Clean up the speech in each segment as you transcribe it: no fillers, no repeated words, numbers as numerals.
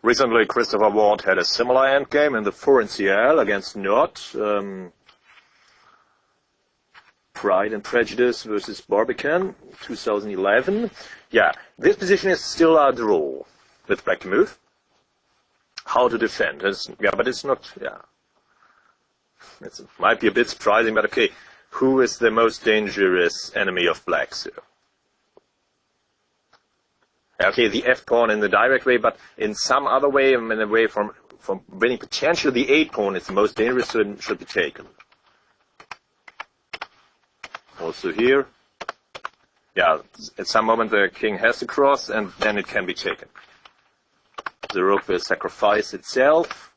Recently, Christopher Ward had a similar endgame in the 4NCL against Nord. Pride and Prejudice versus Barbican, 2011. Yeah, this position is still a draw with black to move. How to defend? But it's not, it might be a bit surprising, but okay. Who is the most dangerous enemy of black? So, okay, the f-pawn in the direct way, but in some other way, in a way from winning potential, the 8-pawn is the most dangerous, so it should be taken. Also here, at some moment the king has to cross, and then it can be taken. The rook will sacrifice itself,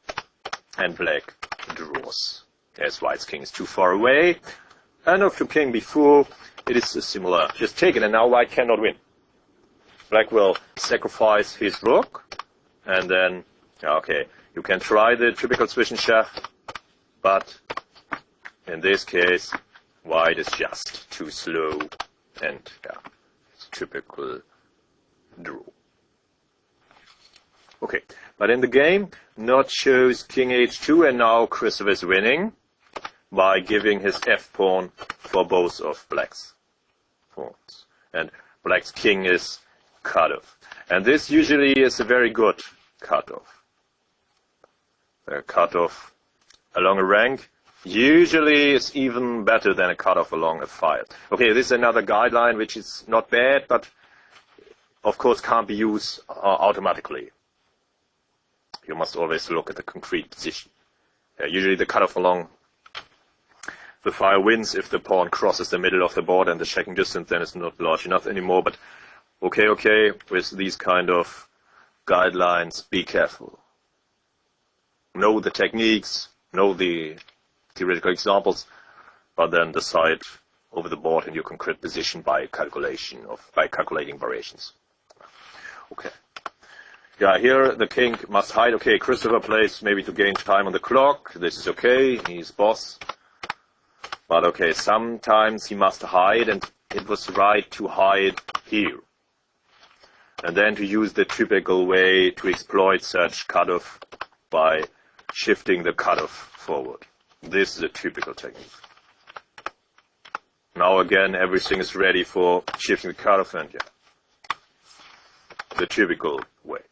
and black draws. As white's king is too far away, and after king b4, it is a similar, just take it, and now white cannot win. Black will sacrifice his rook, and then, okay, you can try the typical Zwischenschach, but in this case, white is just too slow, and it's typical draw. Okay, but in the game, Nord chose king h2, and now Christopher is winning by giving his f-pawn for both of black's pawns. And black's king is cut off. And this usually is a very good cutoff. A cutoff along a rank usually is even better than a cutoff along a file. Okay, this is another guideline which is not bad, but of course can't be used automatically. You must always look at the concrete position. Usually the cutoff along the file wins if the pawn crosses the middle of the board and the checking distance then is not large enough anymore. But okay, with these kind of guidelines, be careful. Know the techniques, know the theoretical examples, but then decide over the board in your concrete position by calculating variations. Okay. Yeah, here the king must hide. Okay, Christopher plays maybe to gain time on the clock. This is okay, he's boss. But okay, sometimes he must hide, and it was right to hide here. And then to use the typical way to exploit such cutoff by shifting the cutoff forward. This is a typical technique. Now again, everything is ready for shifting the cutoff, and the typical way.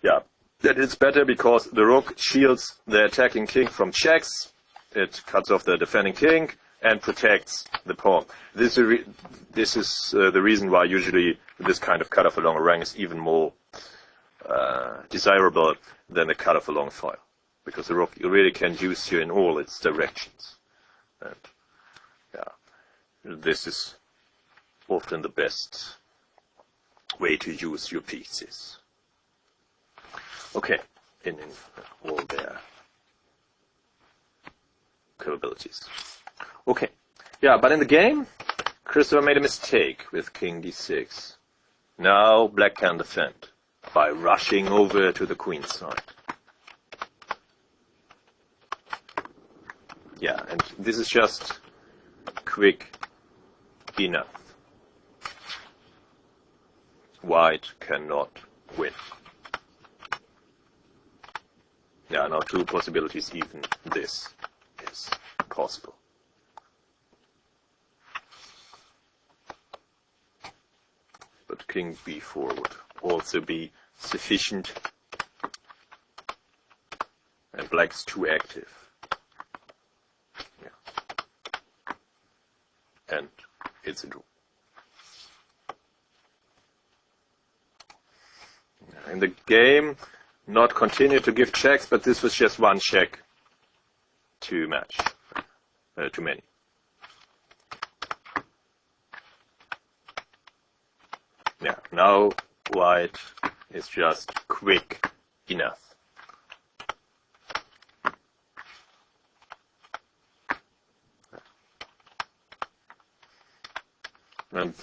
Yeah, that is better because the rook shields the attacking king from checks. It cuts off the defending king and protects the pawn. This is the reason why usually this kind of cutoff along a rank is even more desirable than the cutoff along a file, because the rook you really can use here in all its directions. And this is often the best way to use your pieces. Okay, in all their capabilities. Okay, but in the game, Christopher made a mistake with king d6. Now black can defend by rushing over to the queen side. Yeah, and this is just quick enough. White cannot win. Yeah, now two possibilities, even this is possible. But king b4 would also be sufficient. And black's too active. And it's a draw. In the game, not continue to give checks, but this was just one check too much, too many. Yeah, now white is just quick enough. And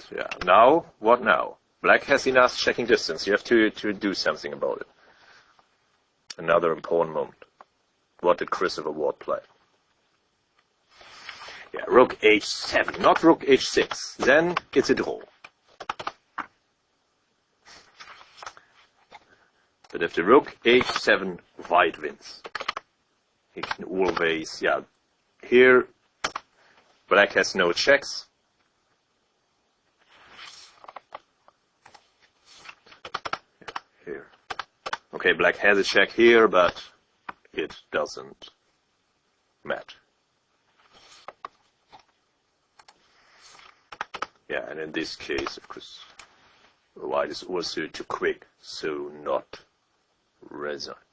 now, what now? Black has enough checking distance. You have to do something about it. Another important moment. What did Christopher Ward play? Yeah, rook h7, not rook h6. Then it's a draw. The But if the rook h7, white wins. He can always, yeah, here black has no checks. Here. Okay, black has a check here, but it doesn't matter. Yeah, and in this case, of course, white is also too quick, so not resign.